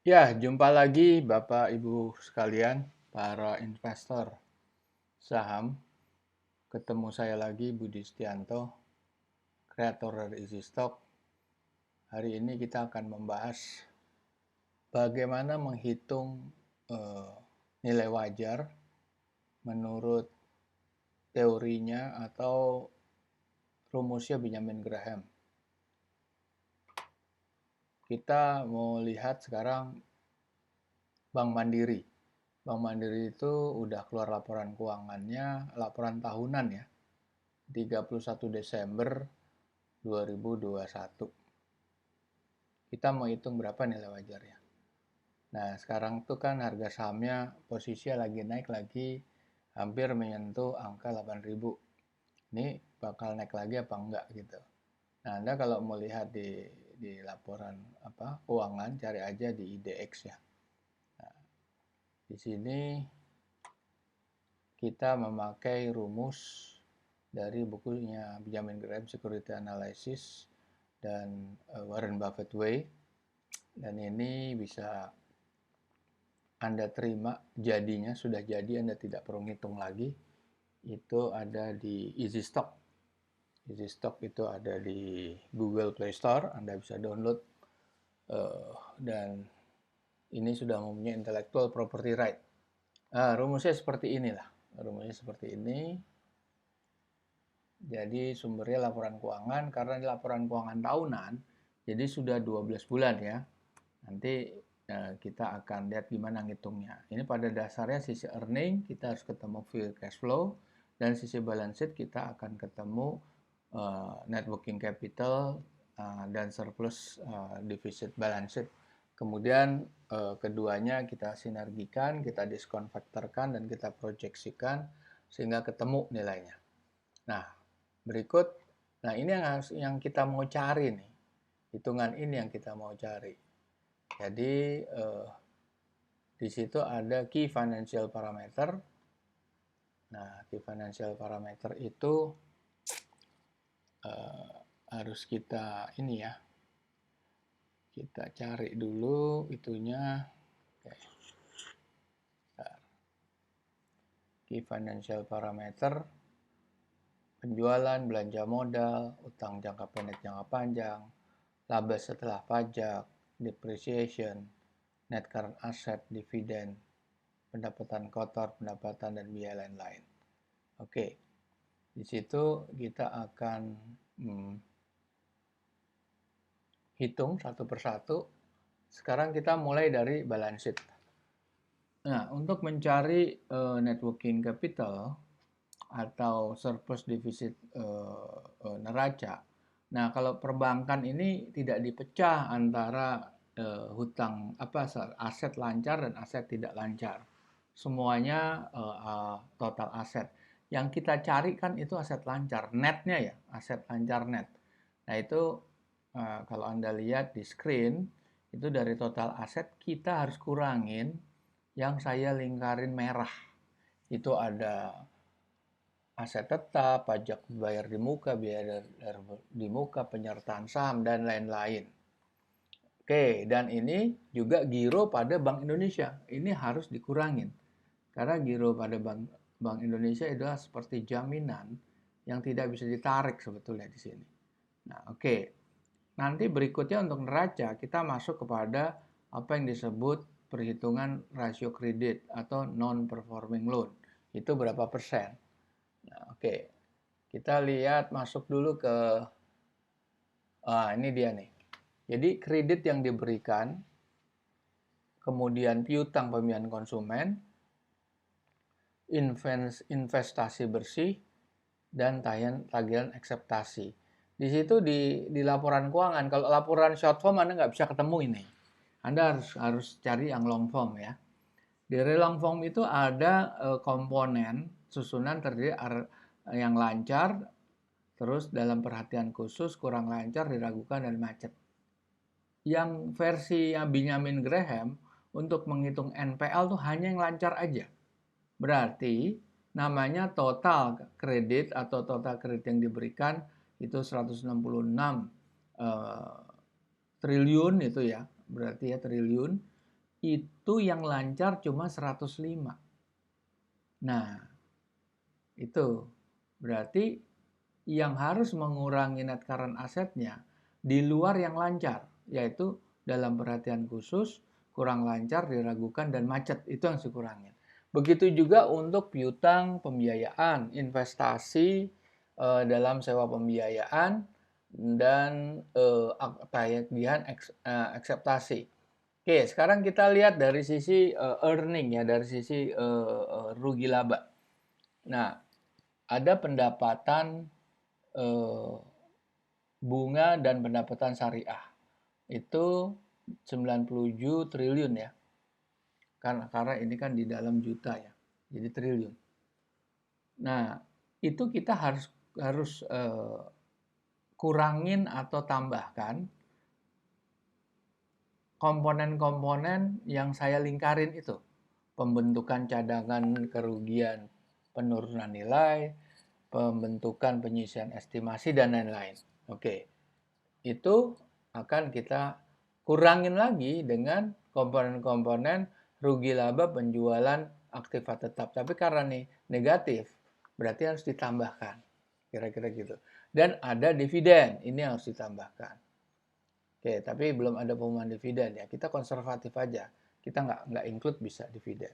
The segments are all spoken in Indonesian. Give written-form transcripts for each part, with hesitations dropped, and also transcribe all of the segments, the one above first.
Ya, jumpa lagi Bapak Ibu sekalian, para investor saham. Ketemu saya lagi Budi Setianto, kreator dari Easy Stock. Hari ini kita akan membahas bagaimana menghitung eh, nilai wajar menurut teorinya atau rumusnya Benjamin Graham. Kita mau lihat sekarang Bank Mandiri. Bank Mandiri itu udah keluar laporan keuangannya, laporan tahunan ya, 31 Desember 2021. Kita mau hitung berapa nilai wajarnya. Nah, sekarang tuh kan harga sahamnya posisinya lagi naik lagi hampir menyentuh angka 8.000. Ini bakal naik lagi apa enggak gitu. Nah, Anda kalau mau lihat di laporan keuangan, cari aja di IDX ya. Nah, di sini kita memakai rumus dari bukunya Benjamin Graham Security Analysis dan Warren Buffett Way. Dan ini bisa Anda terima jadinya, sudah jadi, Anda tidak perlu ngitung lagi. Itu ada di Easy Stock. Easy Stock itu ada di Google Play Store, Anda bisa download. Dan ini sudah mempunyai intellectual property right. Rumusnya seperti inilah. Rumusnya seperti ini. Jadi sumbernya laporan keuangan, karena ini laporan keuangan tahunan, jadi sudah 12 bulan ya. Nanti kita akan lihat gimana ngitungnya. Ini pada dasarnya sisi earning kita harus ketemu free cash flow, dan sisi balance sheet kita akan ketemu net working capital dan surplus deficit balance sheet. Kemudian keduanya kita sinergikan, kita diskonvektorkan, dan kita proyeksikan sehingga ketemu nilainya. Nah, berikut, ini yang kita mau cari nih. Hitungan ini yang kita mau cari. Jadi di situ ada key financial parameter. Nah, key financial parameter itu harus kita ini ya. Kita cari dulu itunya. Oke. Key financial parameter, penjualan, belanja modal, utang jangka pendek, jangka panjang, laba setelah pajak, depreciation, net current asset, dividen, pendapatan kotor, pendapatan dan biaya lain-lain. Oke, di situ kita akan hitung satu persatu. Sekarang kita mulai dari balance sheet. Nah, untuk mencari net working capital atau surplus defisit neraca. Nah, kalau perbankan ini tidak dipecah antara hutang aset lancar dan aset tidak lancar. Semuanya total aset. Yang kita cari kan itu aset lancar, netnya ya, aset lancar net. Nah, itu kalau Anda lihat di screen, itu dari total aset kita harus kurangin yang saya lingkarin merah. Itu ada aset tetap, pajak bayar di muka, biaya di muka, penyertaan saham, dan lain-lain. Oke, dan ini juga giro pada Bank Indonesia. Ini harus dikurangin. Karena giro pada Bank Indonesia adalah seperti jaminan yang tidak bisa ditarik sebetulnya di sini. Nah, oke. Nanti berikutnya untuk neraca, kita masuk kepada apa yang disebut perhitungan rasio kredit atau non-performing loan. Itu berapa persen? Nah, oke. Kita lihat masuk dulu ke ini dia nih. Jadi kredit yang diberikan, kemudian piutang pembiayaan konsumen, investasi bersih, dan tagihan akseptasi. Di situ di laporan keuangan, kalau laporan short form Anda nggak bisa ketemu ini. Anda harus cari yang long form ya. Di long form itu ada komponen susunan terdiri yang lancar, terus dalam perhatian khusus, kurang lancar, diragukan, dan macet. Yang versi Benjamin Graham untuk menghitung NPL tuh hanya yang lancar aja. Berarti namanya total kredit atau total kredit yang diberikan itu 166 triliun itu ya. Berarti ya triliun. itu yang lancar cuma 105. Nah, itu berarti yang harus mengurangi net current assetnya di luar yang lancar, yaitu dalam perhatian khusus, kurang lancar, diragukan, dan macet. Itu yang dikurangin. Begitu juga untuk piutang, pembiayaan, investasi dalam sewa pembiayaan, dan tagihan akseptasi. Oke, sekarang kita lihat dari sisi earning ya, dari sisi rugi laba. Nah, ada pendapatan bunga dan pendapatan syariah. Itu 97 triliun ya. Karena ini kan di dalam juta ya. Jadi triliun. Nah, itu kita harus kurangin atau tambahkan komponen-komponen yang saya lingkarin itu. Pembentukan cadangan kerugian, penurunan nilai, pembentukan penyisian estimasi, dan lain-lain. Oke, itu akan kita kurangin lagi dengan komponen-komponen rugi laba penjualan aktiva tetap. Tapi karena nih negatif, berarti harus ditambahkan. Kira-kira gitu. Dan ada dividen, ini harus ditambahkan. Oke, tapi belum ada pengumuman dividen ya. Kita konservatif aja. Kita nggak include bisa dividen.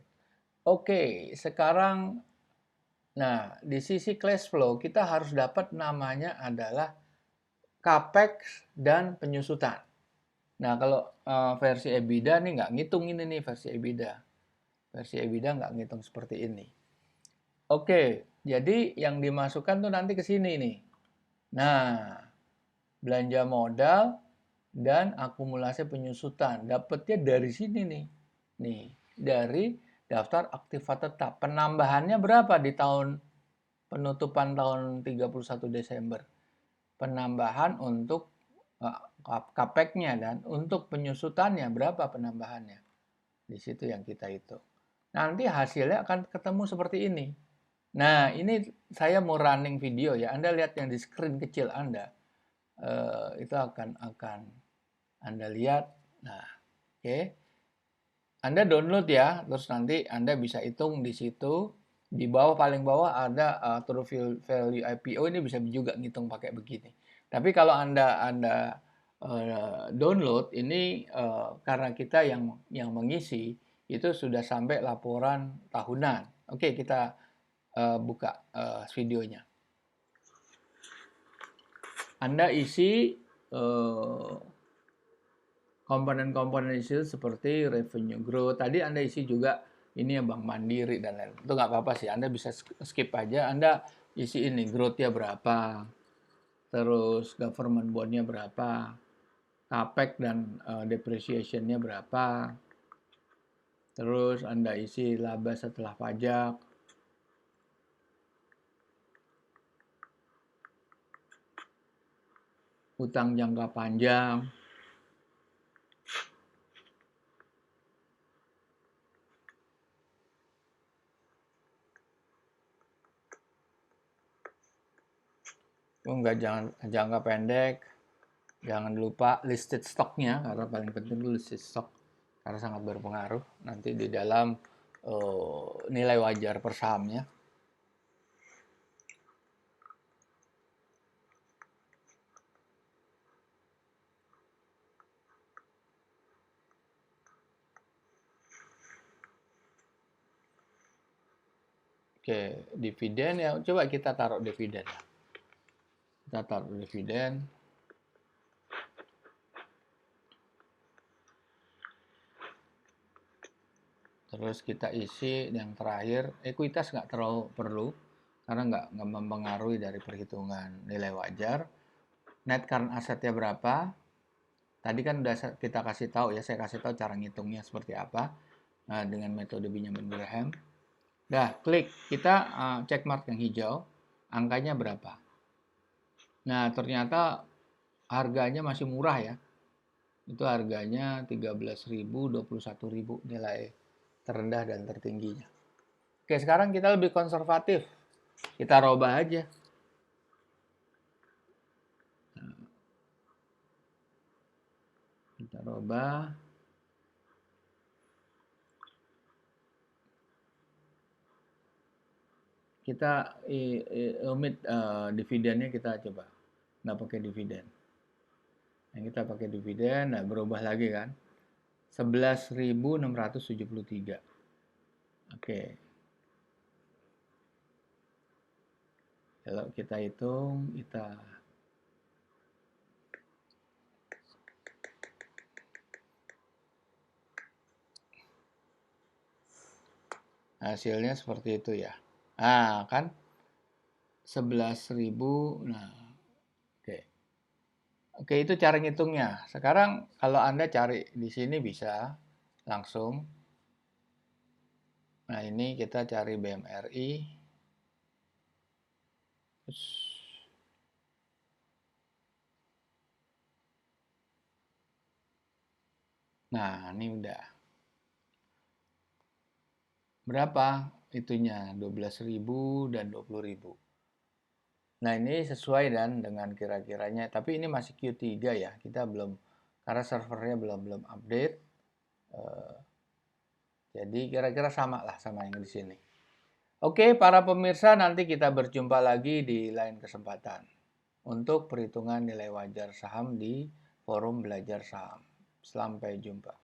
Oke, sekarang nah di sisi cash flow kita harus dapat namanya adalah capex dan penyusutan. Nah, kalau versi EBITDA nih nggak ngitung ini nih versi EBITDA. Versi EBITDA nggak ngitung seperti ini. Oke, jadi yang dimasukkan tuh nanti ke sini nih. Nah, belanja modal dan akumulasi penyusutan. Dapatnya dari sini nih. Nih, dari daftar aktiva tetap. Penambahannya berapa di tahun penutupan tahun 31 Desember? Penambahan untuk capeknya dan untuk penyusutannya berapa penambahannya. Di situ yang kita hitung. Nanti hasilnya akan ketemu seperti ini. Nah, ini saya mau running video ya. Anda lihat yang di screen kecil Anda. Itu akan Anda lihat. Nah, oke. Anda download ya, terus nanti Anda bisa hitung di situ. Di bawah paling bawah ada true value IPO, ini bisa juga ngitung pakai begini. Tapi kalau Anda download ini karena kita yang mengisi itu sudah sampai laporan tahunan. Oke, kita buka videonya. Anda isi komponen-komponen isi seperti revenue growth. Tadi Anda isi juga ini ya Bank Mandiri dan lain. Itu nggak apa-apa sih. Anda bisa skip aja. Anda isi ini growth-nya berapa, terus government bond-nya berapa, capex dan depreciation-nya berapa, terus Anda isi laba setelah pajak, utang jangka panjang, enggak, jangan jangka pendek, jangan lupa listed stock-nya karena paling penting itu listed stock karena sangat berpengaruh nanti di dalam nilai wajar per sahamnya. Oke, dividen ya, coba kita taruh dividen. Kita taruh dividen. Terus kita isi yang terakhir, ekuitas nggak terlalu perlu, karena nggak mempengaruhi dari perhitungan nilai wajar. Net current assetnya berapa? Tadi kan udah kita kasih tahu ya, saya kasih tahu cara ngitungnya seperti apa dengan metode Benjamin Graham. Dah, klik. Kita check mark yang hijau, angkanya berapa. Nah, ternyata harganya masih murah ya. Itu harganya 13.000, 21.000 nilai terendah dan tertingginya. Oke, sekarang kita lebih konservatif. Kita robah aja. Kita robah. kita omit dividennya, kita coba nggak pakai dividen. Nah, kita pakai dividen, nah berubah lagi kan. 11.673. Oke. Kalau kita hitung, hasilnya seperti itu ya. Nah, kan 11.000. Nah, oke. Oke, itu cara ngitungnya. Sekarang kalau Anda cari di sini bisa langsung. Nah, ini kita cari BMRI. Nah, ini udah. Berapa itunya? 12.000 dan 20.000. Nah, ini sesuai dengan kira-kiranya. Tapi ini masih Q3 ya. Kita belum, karena servernya belum update. Jadi kira-kira sama lah sama yang di sini. Oke, para pemirsa, nanti kita berjumpa lagi di lain kesempatan untuk perhitungan nilai wajar saham di forum belajar saham. Sampai jumpa.